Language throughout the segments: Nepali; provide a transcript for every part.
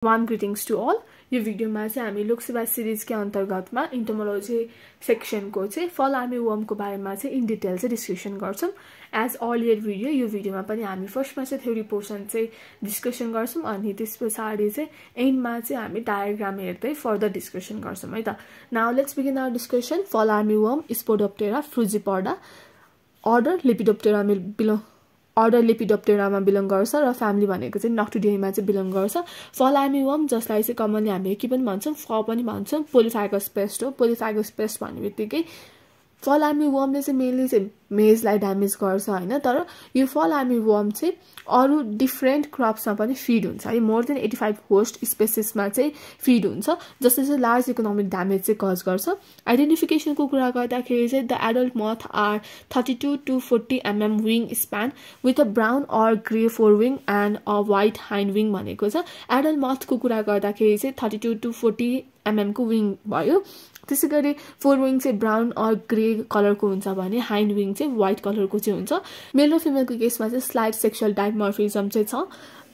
Warm greetings to all. यो भिडियोमा चाहिँ हामी लोकसेवा सिरिजकै अन्तर्गतमा इन्टोमोलोजी सेक्सनको चाहिँ फल आर्मी वर्मको बारेमा चाहिँ इन डिटेल चाहिँ डिस्कसन गर्छौं। एज अर्लियर भिडियो यो भिडियोमा पनि हामी फर्स्टमा चाहिँ थ्योरी पोर्सन चाहिँ डिस्कसन गर्छौं अनि त्यसपछि चाहिँ एन्डमा चाहिँ हामी डायग्राम हेर्दै फर्दर डिस्कसन गर्छौं है त। Now let's begin our discussion. Fall army worm Spodoptera frugiperda, order लेपिडोप्टेरामा बिलोङ गर्छ र फ्यामिली भनेको चाहिँ नक्टुडियमा चाहिँ बिलोङ गर्छ। फल आर्मी वर्म जसलाई चाहिँ कमनली हामी के पनि भन्छौं, फ पनि भन्छौं, पोलिफागस पेस्ट हो। पोलिफागस पेस्ट भन्नेबित्तिकै फल आर्मी वर्मले चाहिँ मेनली चाहिँ मेजलाई ड्यामेज गर्छ हैन, तर यो फल आर्मी वर्म चाहिँ अरु डिफरेन्ट क्रप्समा पनि फिड हुन्छ है। मोर देन 85 होस्ट स्पेसिसमा चाहिँ फिड हुन्छ, जसले चाहिँ लार्ज इकोनोमिक ड्यामेज चाहिँ कज गर्छ। आइडेन्टिफिकेसनको कुरा गर्दाखेरि चाहिँ the adult moth are 32 to 40 mm wing span with a brown or grey forewing and a white hind wing भनेको छ। एडल्ट मथको कुरा गर्दाखेरि चाहिँ 32 to 40 mm को विङ भयो। त्यसैगरी फोरविङ चाहिँ ब्राउन अर ग्रे कलरको हुन्छ भने हाइन्ड विङ चाहिँ व्हाइट कलरको चाहिँ हुन्छ। मेल र फिमेलको केसमा चाहिँ स्लाइट सेक्सुअल डाइमर्फिजम चाहिँ छ।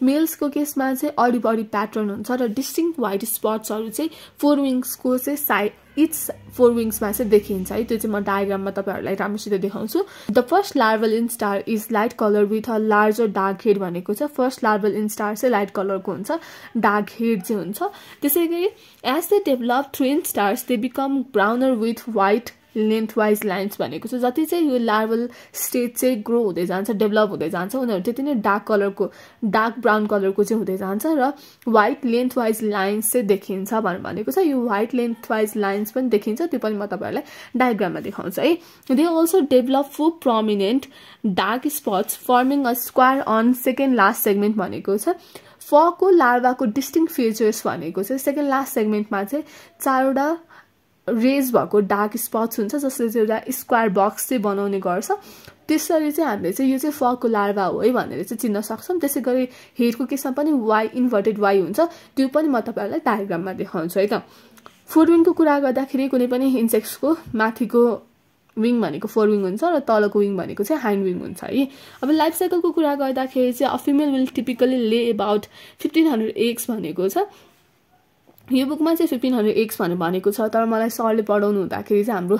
मेल्सको केसमा चाहिँ अडी बडी प्याटर्न हुन्छ र डिस्टिङ्क्ट व्हाइट स्पट्सहरु चाहिँ फोरविङ्सको चाहिँ साइड इच फोरविङ्समा चाहिँ देखिन्छ है। त्यो चाहिँ म डायग्राममा तपाईहरुलाई राम्रोसित देखाउँछु। The first larval instar is light colour with a larger dark head भनेको छ। फर्स्ट लार्वल इन्स्टार चाहिँ लाइट कलरको हुन्छ, डार्क हेड चाहिँ हुन्छ। त्यसैगरी as they develop through instars they become browner with white lengthwise lines भनेको छ। जति चाहिँ यो लार्वल स्टेज चाहिँ ग्रो हुँदै जान्छ, डेभलप हुँदै जान्छ, उनीहरु त्यति नै डार्क ब्राउन कलरको चाहिँ हुँदै जान्छ र व्हाइट लेन्थवाइज लाइन्स चाहिँ देखिन्छ भनेको छ। यो व्हाइट लेन्थवाइज लाइन्स पनि देखिन्छ, त्यो पनि म तपाईहरुलाई डायग्राममा देखाउँछु है। They also develop 4 prominent dark spots forming a square on second last segment भनेको छ। फको लार्भाको डिस्टिङ्क्ट फिचर्स भनेको चाहिँ सेकेन्ड लास्ट सेगमेन्टमा चाहिँ 4वटा रेज भएको डार्क स्पट्स हुन्छ, जसले चाहिँ एउटा स्क्वायर बक्स चाहिँ बनाउने गर्छ। त्यसरी चाहिँ हामीले चाहिँ यो चाहिँ फको लार्भा हो है भनेर चाहिँ चिन्न सक्छौं। त्यसैगरी हेडको केसमा पनि वाइ इन्भर्टेड वाइ हुन्छ, त्यो पनि म तपाईहरुलाई डायग्राममा देखाउँछु है त। फोरविङको कुरा गर्दाखेरि कुनै पनि इन्सेक्ट्सको माथिको विङ भनेको फोरविङ हुन्छ र तलको विङ भनेको चाहिँ हाइन्ड विङ हुन्छ है। अब लाइफ साइकलको कुरा गर्दाखेरि चाहिँ अ फिमेल विल टिपिकली ले अबाउट 1500 एग्स भनेको छ। यो बुकमा चाहिँ 1500 एग्स भनेको छ, तर मलाई सरले पढाउनु हुँदाखेरि चाहिँ हाम्रो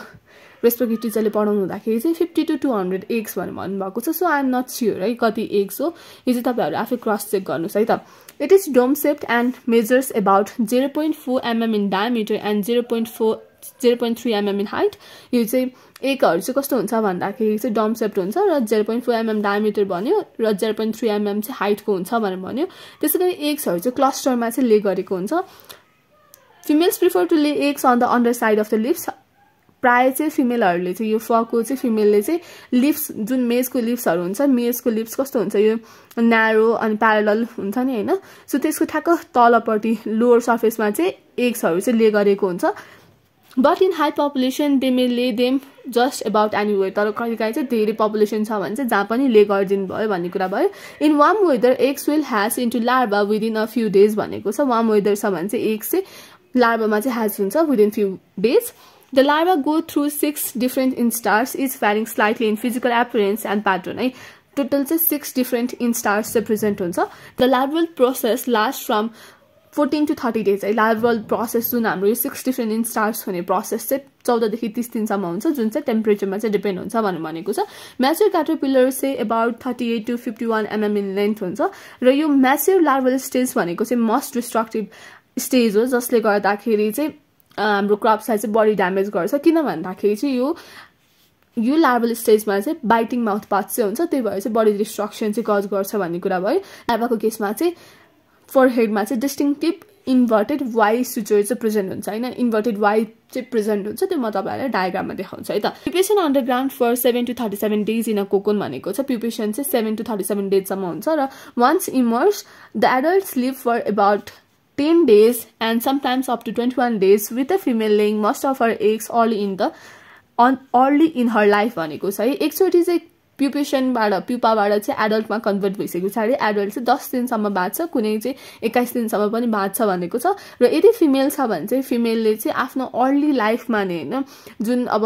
रेस्पेक्टिभ टिचरले पढाउनु हुँदाखेरि चाहिँ 50 to 200 एग्स भन्नुभएको छ। So I am not sure है कति एग्स हो, यो चाहिँ तपाईहरु आफै क्रस चेक गर्नुस् है त। It is dome shaped and measures about 0.4 mm in diameter and 0.3 mm in height. यो चाहिँ एगहरु चाहिँ कस्तो हुन्छ भन्दाखेरि चाहिँ डम शेप्ड हुन्छ र 0.4 mm डायमिटर भन्यो र 0.3 mm चाहिँ हाइटको हुन्छ भनेर भन्यो। त्यसैगरी एग्सहरु चाहिँ क्लस्टरमा चाहिँ ले गरेको हुन्छ। Females prefer to lay eggs on the underside of the leaves. प्राय चाहिँ फिमेलहरुले चाहिँ यो फको चाहिँ फिमेलले चाहिँ लिप्स जुन मेजको लिप्सहरु हुन्छ, मेजको लिप्स कस्तो हुन्छ यो न्यारो अनि प्यारलल हुन्छ नि हैन। सो त्यसको ठ्याक्क तलपट्टि लोअर सर्फेसमा चाहिँ एग्सहरु चाहिँ ले गरेको हुन्छ। But in high population they may lay them just about anywhere. तर कहिलेकाहीँ चाहिँ धेरै पपुलेसन छ भने चाहिँ जहाँ पनि ले गरिदिनु भयो भन्ने कुरा भयो। In warm weather eggs will hatch into larva within a few days भनेको छ। वार्म वेदर छ भने चाहिँ एग्स चाहिँ लार्भामा चाहिँ ह्याच हुन्छ within few days. The larva go through 6 different instars is varying slightly in physical appearance and pattern है। टोटल चाहिँ 6 डिफरेन्ट इन्स्टार्स चाहिँ प्रेजेन्ट हुन्छ। The larval process last from 14 to 30 days है। लार्भल प्रोसेस जुन हाम्रो यो 6 डिफरेन्ट इन्स्टार्स हुने प्रोसेस चाहिँ 14 देखि 30 दिनसम्म हुन्छ, जुन चाहिँ टेम्परेचरमा चाहिँ डिपेन्ड हुन्छ भनेको छ। म्याच्योर क्याटरपिलर चाहिँ about 38 to 51 mm in length हुन्छ र यो म्याच्योर लार्भल स्टेज भनेको चाहिँ मोस्ट डिस्ट्रक्टिभ स्टेज हो, जसले गर्दाखेरि चाहिँ हाम्रो क्रप्सलाई चाहिँ बडी ड्यामेज गर्छ। किन भन्दाखेरि चाहिँ यो लार्भल स्टेजमा चाहिँ बाइटिङ माउथ पाथ चाहिँ हुन्छ, त्यही भएर चाहिँ बडी डिस्ट्रक्सन चाहिँ कज गर्छ भन्ने कुरा भयो। लार्भाको केसमा चाहिँ फोरहेडमा चाहिँ डिस्टिङ्क्टिभ इन्भर्टेड वाइ सुचर चाहिँ प्रेजेन्ट हुन्छ हैन। इन्भर्टेड वाइ चाहिँ प्रेजेन्ट हुन्छ, त्यो म तपाईहरुलाई डायग्राममा देखाउँछु है त। Pupation underground for 7 to 37 days in a cocoon भनेको छ। प्युपेसन चाहिँ 7 to 37 डेजसम्म हुन्छ र once emerge the adults live for about 10 days and sometimes up to 21 days with the female laying most of her eggs early in her life भनेको छ है। एकचोटी चाहिँ प्युपाबाट चाहिँ एडल्टमा कन्भर्ट भइसकेको छ अरे एडल्ट चाहिँ 10 दिनसम्म बाँच्छ, कुनै चाहिँ 21 दिनसम्म पनि बाँच्छ भनेको छ। र यदि फिमेल छ भने चाहिँ फिमेलले चाहिँ आफ्नो अर्ली लाइफमा नै हैन जुन अब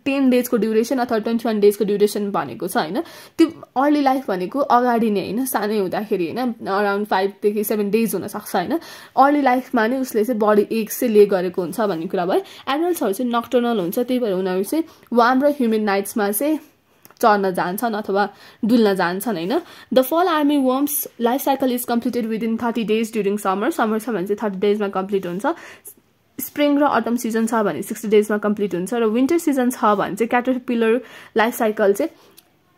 10 डेजको ड्युरेसन अथवा 21 डेजको ड्युरेसन भनेको छ हैन। त्यो अर्ली लाइफ भनेको अगाडि नै हैन, सानै हुँदाखेरि हैन अराउन्ड 5 देखि 7 डेज हुन सक्छ हैन। अर्ली लाइफमा नै उसले चाहिँ बडी एक्स चाहिँ ले गरेको हुन्छ भन्ने कुरा भयो। एडल्ट्सहरु चाहिँ नक्टर्नल हुन्छ, त्यही भएर उनीहरु चाहिँ वार्म र ह्युमिड नाइट्समा चाहिँ चढ्न जान्छन् अथवा डुल्न जान्छन् हैन। द फल army worms life cycle is completed within 30 days during summer छ भने चाहिँ 30 डेजमा कम्प्लिट हुन्छ। स्प्रिङ र अटम सिजन छ भने 60 डेजमा कम्प्लिट हुन्छ र विन्टर सिजन छ भने चाहिँ क्याटरपिलर लाइफ साइकल चाहिँ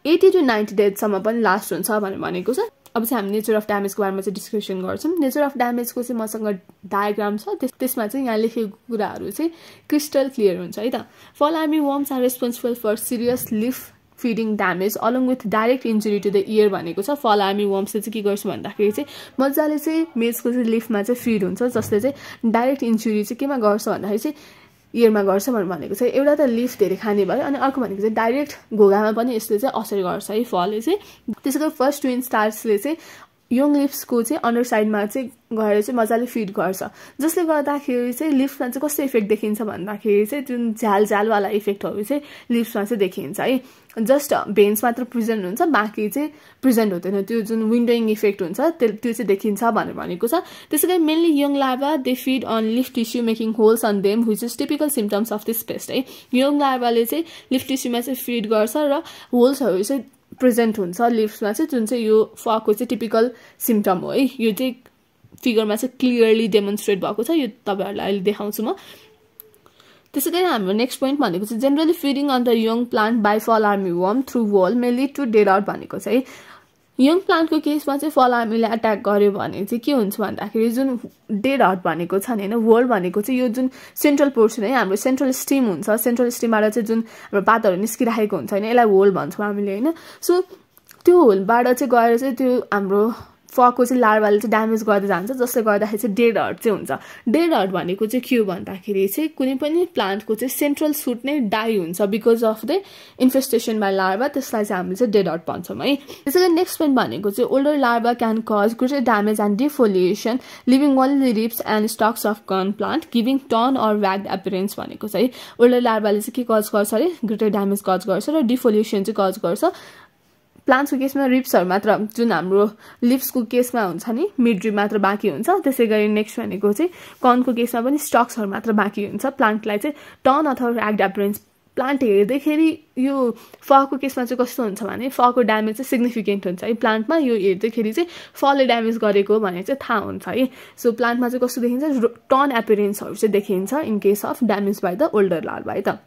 80 to 90 डेजसम्म पनि लास्ट हुन्छ भनेको छ। अब चाहिँ हामी नेचर अफ ड्यामेजको बारेमा चाहिँ डिस्कसन गर्छौँ। नेचर अफ ड्यामेजको चाहिँ मसँग डायग्राम छ, त्यसमा चाहिँ यहाँ लेखेको कुराहरू चाहिँ क्रिस्टल क्लियर हुन्छ है त। Fall army worms are responsible for serious leaf feeding damage along with direct injury to the ear भनेको छ। फल आर्मी वर्म्सले चाहिँ के गर्छ भन्दाखेरि चाहिँ मजाले चाहिँ मेजको चाहिँ लिफमा चाहिँ फिड हुन्छ, जसले चाहिँ डाइरेक्ट इन्जुरी चाहिँ केमा गर्छ भन्दाखेरि चाहिँ इयरमा गर्छ भनेको चाहिँ एउटा त लिफ धेरै खाने भयो, अनि अर्को भनेको चाहिँ डाइरेक्ट घोगामा पनि यसले चाहिँ असर गर्छ है फलले चाहिँ। त्यसै गरी फर्स्ट ट्विन स्टार्सले चाहिँ यङ लिफ्सको चाहिँ अन्डर साइडमा चाहिँ गएर चाहिँ मजाले फिड गर्छ, जसले गर्दाखेरि चाहिँ लिफ्समा चाहिँ कस्तो इफेक्ट देखिन्छ भन्दाखेरि चाहिँ जुन झ्यालझ्यालवाला इफेक्टहरू चाहिँ लिफ्समा चाहिँ देखिन्छ है। जस्ट भेन्स मात्र प्रेजेन्ट हुन्छ, बाँकी चाहिँ प्रेजेन्ट हुँदैन, त्यो जुन विन्डोइङ इफेक्ट हुन्छ त्यो चाहिँ देखिन्छ भनेको छ। त्यसै गरी mainly young larvae they feed on leaf tissue making holes on them which is typical symptoms of this pest है। यङ लार्भाले चाहिँ लिफ टिस्युमा चाहिँ फिड गर्छ र होल्सहरू चाहिँ प्रेजेन्ट हुन्छ लिफ्समा चाहिँ, जुन चाहिँ यो फको चाहिँ टिपिकल सिम्टम हो है। यो चाहिँ फिगरमा चाहिँ क्लियरली डेमोन्स्ट्रेट भएको छ, यो तपाईहरुलाई अहिले देखाउँछु म। त्यसै गरी हाम्रो नेक्स्ट पोइन्ट भनेको चाहिँ generally feeding on the young plant by fall army worm through whorl may lead to dead out भनेको चाहिँ यङ प्लान्टको केसमा चाहिँ फल आर्मीले अट्याक गर्यो भने चाहिँ के हुन्छ भन्दाखेरि जुन डेड आउट भनेको छ नि हैन, वोल भनेको चाहिँ यो जुन सेन्ट्रल पोर्सन है, हाम्रो सेन्ट्रल स्टिम हुन्छ, सेन्ट्रल स्टिमबाट चाहिँ जुन हाम्रो पातहरू निस्किरहेको हुन्छ हैन, यसलाई होल भन्छौँ हामीले हैन। सो त्यो होलबाट चाहिँ गएर चाहिँ त्यो हाम्रो फको चाहिँ लार्भाले चाहिँ ड्यामेज गर्दै जान्छ, जसले गर्दाखेरि चाहिँ डेड हर्ट चाहिँ हुन्छ। डेड हर्ट भनेको चाहिँ के हो भन्दाखेरि चाहिँ कुनै पनि प्लान्टको चाहिँ सेन्ट्रल सुट नै डाई हुन्छ because of the infestation by larva, त्यसलाई चाहिँ हामीले चाहिँ डेड हर्ट भन्छौँ है। त्यसै गरी नेक्स्ट पोइन्ट भनेको चाहिँ older larva can cause greater damage and defoliation leaving only leaves and stalks of corn plant giving torn or ragged appearance भनेको चाहिँ ओल्डर लार्भाले चाहिँ के कज गर्छ अरे ग्रेटर ड्यामेज कज गर्छ र डिफोलिएसन चाहिँ कज गर्छ। प्लान्ट्सको केसमा रिप्सहरू मात्र, जुन हाम्रो लिप्सको केसमा हुन्छ नि मिड रिप मात्र बाँकी हुन्छ। त्यसै गरी नेक्स्ट भनेको चाहिँ कर्नको केसमा पनि स्टक्सहरू मात्र बाँकी हुन्छ। प्लान्टलाई चाहिँ टर्न अथवा व्याग्ड एपियरेन्स प्लान्ट हेर्दाखेरि यो फको केसमा चाहिँ कस्तो हुन्छ भने फको ड्यामेज चाहिँ सिग्निफिकेन्ट हुन्छ है प्लान्टमा, यो हेर्दाखेरि चाहिँ फलले ड्यामेज गरेको भनेर चाहिँ थाहा हुन्छ है। सो प्लान्टमा चाहिँ कस्तो देखिन्छ टर्न एपियरेन्सहरू चाहिँ देखिन्छ in case of damage by the older larva है त।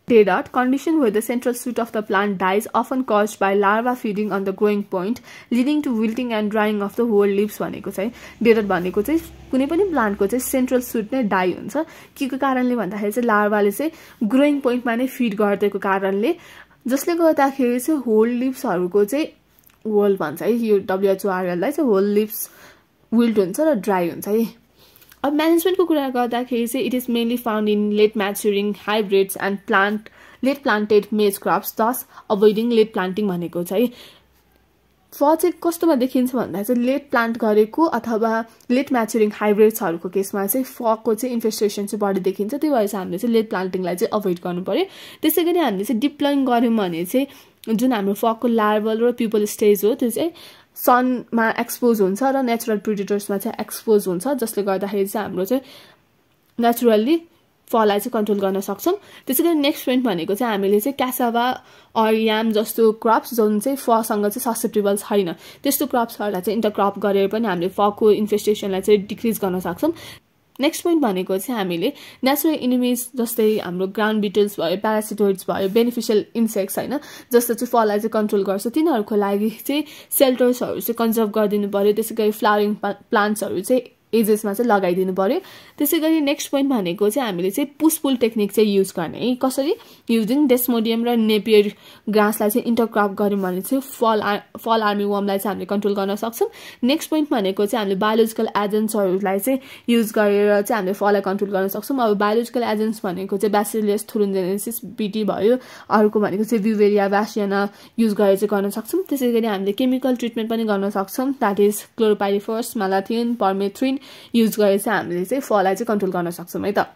Dead out, condition where the central shoot of the plant dies, often caused by larva feeding on the growing point, leading to wilting and drying of the whole leaves भनेको चाहिँ dead out भनेको चाहिँ कुनै पनि प्लान्टको चाहिँ सेन्ट्रल सुट नै डाई हुन्छ। के को कारणले भन्दाखेरि चाहिँ लार्भाले चाहिँ ग्रोइङ पोइन्टमा नै फिड गरिदिएको कारणले, जसले गर्दाखेरि चाहिँ होल लिभ्सहरूको चाहिँ होल भन्छ है, यो WHORLलाई चाहिँ होल लिभ्स विल्ट हुन्छ र ड्राई हुन्छ है। अब म्यानेजमेन्टको कुरा गर्दाखेरि चाहिँ it is mainly found in late maturing hybrids and late planted maize crops, thus avoiding late planting भनेको चाहिँ फल चाहिँ कस्तोमा देखिन्छ भन्दा चाहिँ लेट प्लान्ट गरेको अथवा लेट म्याचुरिङ हाइब्रिड्सहरूको केसमा चाहिँ फको चाहिँ इन्फेस्टेसन चाहिँ बढी देखिन्छ, त्यही भएर चाहिँ हामीले चाहिँ लेट प्लान्टिङलाई चाहिँ अभोइड गर्नु पर्यो। त्यसै गरी हामीले चाहिँ डिप्लोइङ गऱ्यौँ भने चाहिँ जुन हाम्रो फकको लार्भल र प्युपल स्टेज हो त्यो चाहिँ सनमा एक्सपोज हुन्छ र नेचुरल प्रिडेटर्समा चाहिँ एक्सपोज हुन्छ, जसले गर्दाखेरि चाहिँ हाम्रो चाहिँ नेचुरल्ली फललाई चाहिँ कन्ट्रोल गर्न सक्छौँ। त्यसै गरी नेक्स्ट पोइन्ट भनेको चाहिँ हामीले चाहिँ क्यासाभा अर याम जस्तो क्रप्स जुन चाहिँ फसँग चाहिँ ससेप्टेबल छैन त्यस्तो क्रप्सहरूलाई चाहिँ इन्टरक्रप गरेर पनि हामीले फको इन्फेस्टेसनलाई चाहिँ डिक्रिज गर्न सक्छौँ। नेक्स्ट पोइन्ट भनेको चाहिँ हामीले नेचुरल इनिमिज जस्तै हाम्रो ग्राउन्ड बिटल्स भयो, प्यारासिटोइड्स भयो, बेनिफिसियल इन्सेक्ट्स होइन जस्तो चाहिँ फललाई चाहिँ कन्ट्रोल गर्छ, तिनीहरूको लागि चाहिँ सेल्टर्सहरू चाहिँ कन्जर्भ गरिदिनु पर्यो। त्यसै गरी फ्लावरिङ प्लान्ट्सहरू चाहिँ एजेसमा चाहिँ लगाइदिनु पर्यो। त्यसै गरी नेक्स्ट पोइन्ट भनेको चाहिँ हामीले चाहिँ पुस पुल टेक्निक चाहिँ युज गर्ने है। कसरी युजिङ डेस्मोडियम र नेपियर ग्रासलाई चाहिँ इन्टरक्रप गऱ्यौँ भने चाहिँ फल आर्मी वर्मलाई चाहिँ हामीले कन्ट्रोल गर्न सक्छौँ। नेक्स्ट पोइन्ट भनेको चाहिँ हामीले बायोलोजिकल एजेन्ट्सहरूलाई चाहिँ युज गरेर चाहिँ हामीले फललाई कन्ट्रोल गर्न सक्छौँ। अब बायोलोजिकल एजेन्ट्स भनेको चाहिँ ब्यासिलियस थुरुन्जेनेसिस बीटी भयो, अर्को भनेको चाहिँ ब्युवेरिया ब्यासियाना युज गरेर चाहिँ गर्न सक्छौँ। त्यसै गरी हामीले केमिकल ट्रिटमेन्ट पनि गर्न सक्छौँ, द्याट इज क्लोरोपाइरिफोस, म्यालाथिन, पर्मेथ्रिन युज गरेर चाहिँ हामीले चाहिँ फललाई चाहिँ कन्ट्रोल गर्न सक्छौँ है त।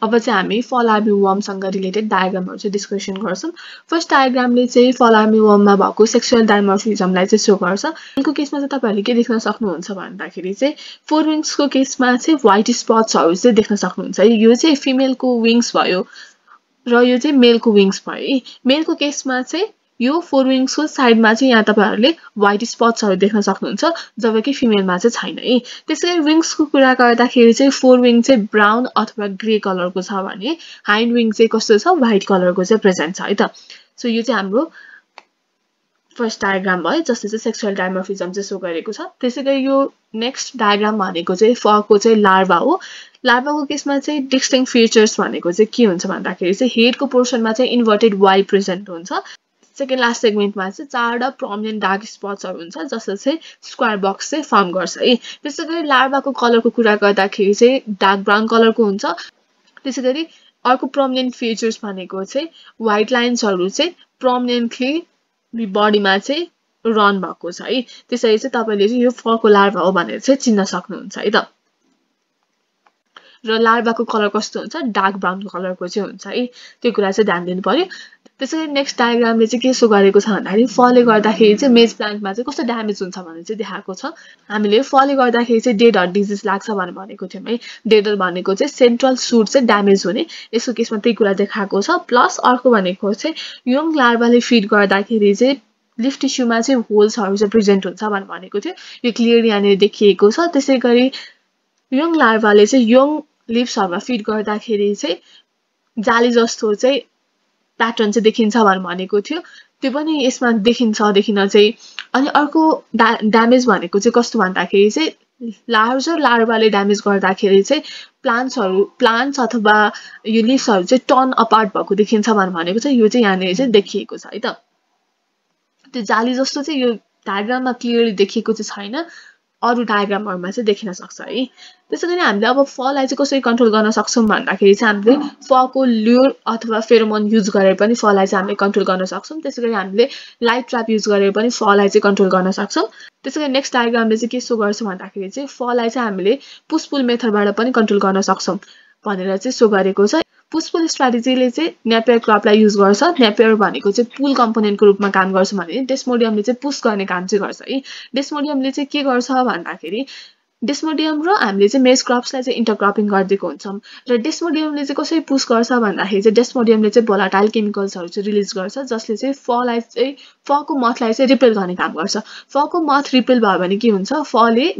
अब चाहिँ हामी फल आर्मी वर्मसँग रिलेटेड डायग्रामहरु चाहिँ डिस्कसन गर्छौं। फर्स्ट डायग्रामले चाहिँ फल आर्मी वर्ममा भएको सेक्सुअल डाइमर्फिजमलाई चाहिँ शो गर्छ। यसको केसमा चाहिँ तपाईहरुले के देख्न सक्नुहुन्छ भन्दाखेरि चाहिँ फोरविङ्सको केसमा चाहिँ व्हाइट स्पट्सहरु चाहिँ देख्न सक्नुहुन्छ। यो चाहिँ फिमेलको विङ्स भयो र यो चाहिँ मेलको विङ्स भयो। मेलको केसमा चाहिँ यो फोरविङ्सको साइडमा चाहिँ यहाँ तपाईहरुले व्हाइट स्पट्सहरु देख्न सक्नुहुन्छ जबकि फिमेलमा चाहिँ छैन है। त्यसैगरी विङ्सको कुरा गर्दाखेरि चाहिँ फोरविङ चाहिँ ब्राउन अथवा ग्रे कलरको छ भने हाइन्ड विङ चाहिँ कस्तो छ व्हाइट कलरको चाहिँ प्रेजेन्ट छ है त। सो यो चाहिँ हाम्रो फर्स्ट डायग्राम भयो जसले चाहिँ सेक्सुअल डाइमर्फिजम चाहिँ शो गरेको छ। त्यसैगरी यो नेक्स्ट डायग्राम भनेको चाहिँ फको चाहिँ लार्भा हो। लार्भाको केसमा चाहिँ डिस्टिङ फिचर्स भनेको चाहिँ के हुन्छ भन्दाखेरि चाहिँ हेडको पोर्सनमा चाहिँ इन्भर्टेड वाइ प्रेजेन्ट हुन्छ। सेकेन्ड लास्ट सेगमेन्टमा चाहिँ चारवटा प्रोमिनेन्ट डार्क स्पट्सहरु हुन्छ जसले चाहिँ स्क्वायर बक्स चाहिँ फर्म गर्छ है। त्यसैगरी लार्भाको कलरको कुरा गर्दाखेरि चाहिँ डार्क ब्राउन कलरको हुन्छ। त्यसैगरी अर्को प्रोमिनेन्ट फिचर्स भनेको चाहिँ व्हाइट लाइन्सहरु चाहिँ प्रोमिनेन्टली बडीमा चाहिँ रन भएको छ है। त्यसैले चाहिँ तपाईले चाहिँ यो फको लार्भा हो भनेर चाहिँ चिन्न सक्नुहुन्छ है त। र लार्भाको कलर कस्तो हुन्छ डार्क ब्राउन कलरको चाहिँ हुन्छ है। त्यो कुरा चाहिँ ध्यान दिनु पर्यो। त्यसैगरी नेक्स्ट डायग्रामले चाहिँ के शो गरेको छ भन्दाखेरि फलले गर्दाखेरि चाहिँ मेज प्लान्टमा चाहिँ कस्तो ड्यामेज हुन्छ भन्ने चाहिँ देखाएको छ। हामीले फलले गर्दाखेरि चाहिँ डेड हर्ट डिजिज लाग्छ भनेर भनेको थियौं है। डेड भनेको चाहिँ सेन्ट्रल सुट चाहिँ ड्यामेज हुने, यसको केसमा त्यही कुरा देखाएको छ। प्लस अर्को भनेको चाहिँ यङ लार्भाले फिड गर्दाखेरि चाहिँ लिफ टिस्युमा चाहिँ होल्सहरु चाहिँ प्रेजेन्ट हुन्छ भनेर भनेको थियो। यो क्लियरली यहाँनिर देखिएको छ। त्यसैगरी यङ लार्भाले चाहिँ यङ लिफ्सहरुमा फिड गर्दाखेरि चाहिँ जाली जस्तो चाहिँ प्याटर्न चाहिँ देखिन्छ भनेर भनेको थियो। त्यो पनि यसमा देखिन चाहिँ। अनि अर्को ड्यामेज भनेको चाहिँ कस्तो भन्दाखेरि चाहिँ लार्जर लार्भाले ड्यामेज गर्दाखेरि चाहिँ प्लान्ट्स अथवा यो लिफ्सहरु चाहिँ टर्न अपार्ट भएको देखिन्छ भनेर भनेको छ। यो चाहिँ यहाँनिर चाहिँ देखिएको छ है त। त्यो जाली जस्तो चाहिँ यो डायग्राममा क्लियरली देखिएको चाहिँ छैन, अरु डायग्रामहरुमा चाहिँ देखिन सक्छ है। त्यसैगरी हामीले अब फललाई चाहिँ कसरी कन्ट्रोल गर्न सक्छौं भन्दाखेरि चाहिँ हामीले फको ल्युर अथवा फेरोमोन युज गरेर पनि फललाई चाहिँ हामीले कन्ट्रोल गर्न सक्छौं। त्यसैगरी हामीले लाइट ट्र्याप युज गरेर पनि फललाई चाहिँ कन्ट्रोल गर्न सक्छौं। त्यसैगरी नेक्स्ट डायग्रामले चाहिँ के शो गर्छ भन्दाखेरि चाहिँ फललाई चाहिँ हामीले पुश पुल मेथडबाट पनि कन्ट्रोल गर्न सक्छौं भनेर चाहिँ शो गरेको छ। पुश पुल स्ट्र्याटेजीले चाहिँ नेपियर क्रपलाई युज गर्छ। नेपियर भनेको चाहिँ पुल कम्पोनेन्टको रूपमा काम गर्छ भने डेस्मोडियमले चाहिँ पुश गर्ने काम चाहिँ गर्छ है। डेस्मोडियमले चाहिँ के गर्छ भन्दाखेरि डेस्मोडियम र हामीले चाहिँ मेज क्रप्सलाई चाहिँ इन्टरक्रपिङ गरिदिएको हुन्छौं र डेस्मोडियमले चाहिँ कसरी पुश गर्छ भन्दाखेरि चाहिँ डेस्मोडियमले चाहिँ भोलाटाइल केमिकल्सहरु चाहिँ रिलिज गर्छ जसले चाहिँ फललाई चाहिँ फको मथलाई चाहिँ रिपेल गर्ने काम गर्छ। फको मथ रिपेल भयो भने के हुन्छ फलले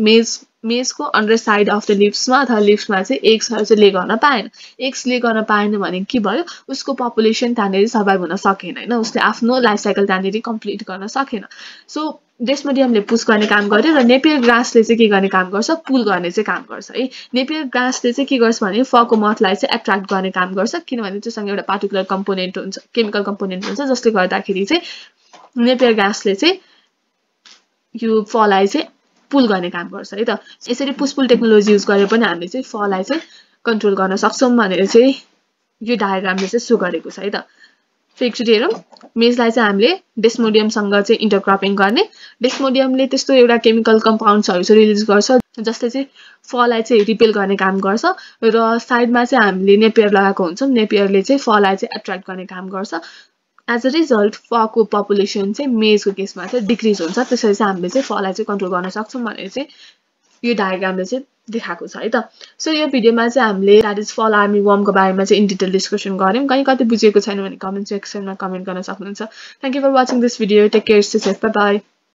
मेजको अन्डर साइड अफ द लिप्समा अथवा लिप्समा चाहिँ एग्सहरु चाहिँ ले गर्न पाएन। एग्स ले गर्न पाएन भने के भयो उसको पपुलेसन त्यहाँनेरि सर्भाइभ हुन सकेन हैन। उसले आफ्नो लाइफ साइकल त्यहाँनेरि कम्प्लिट गर्न सकेन। सो डेस्मोडियमले पुश गर्ने काम गर्यो र नेपियर ग्रासले चाहिँ के गर्ने काम गर्छ पुल गर्ने चाहिँ काम गर्छ है। नेपियर ग्रासले चाहिँ के गर्छ भने फको मथलाई चाहिँ एट्र्याक्ट गर्ने काम गर्छ किनभने त्यससँग एउटा पार्टिकुलर कम्पोनेन्ट हुन्छ, केमिकल कम्पोनेन्ट हुन्छ जसले गर्दाखेरि चाहिँ नेपियर ग्रासले चाहिँ यो फललाई चाहिँ पुल गर्ने काम गर्छ है त। यसरी पुश पुल टेक्नोलोजी युज गरेर पनि हामीले चाहिँ फललाई चाहिँ कन्ट्रोल गर्न सक्छौं भनेर चाहिँ यो डायग्रामले चाहिँ शो गरेको छ है त। एकचोटि हेरौं। मेजलाई चाहिँ हामीले डेस्मोडियमसँग चाहिँ इन्टरक्रपिङ गर्ने। डेस्मोडियमले त्यस्तो एउटा केमिकल कम्पाउन्ड्सहरु चाहिँ रिलिज गर्छ जसले चाहिँ फललाई चाहिँ रिपेल गर्ने काम गर्छ र साइडमा चाहिँ हामीले नेपियर लगाएको हुन्छौं। नेपियरले चाहिँ फललाई चाहिँ एट्र्याक्ट गर्ने काम गर्छ। एज अ रिजल्ट फको पपुलेसन चाहिँ मेजको केसमा चाहिँ डिक्रिज हुन्छ। त्यसैले चाहिँ हामीले चाहिँ फललाई चाहिँ कन्ट्रोल गर्न सक्छौं भनेर चाहिँ यो डायग्रामले चाहिँ देखाएको छ है त। सो यो भिडियोमा चाहिँ हामीले दैट इज फल आर्मी वर्मको बारेमा चाहिँ इन डिटेल डिस्कसन गर्यौं। कतै बुझेको छैन भने कमेन्ट सेक्सनमा कमेन्ट गर्न सक्नुहुन्छ। Thank you for watching this video. Take care, stay safe, bye by.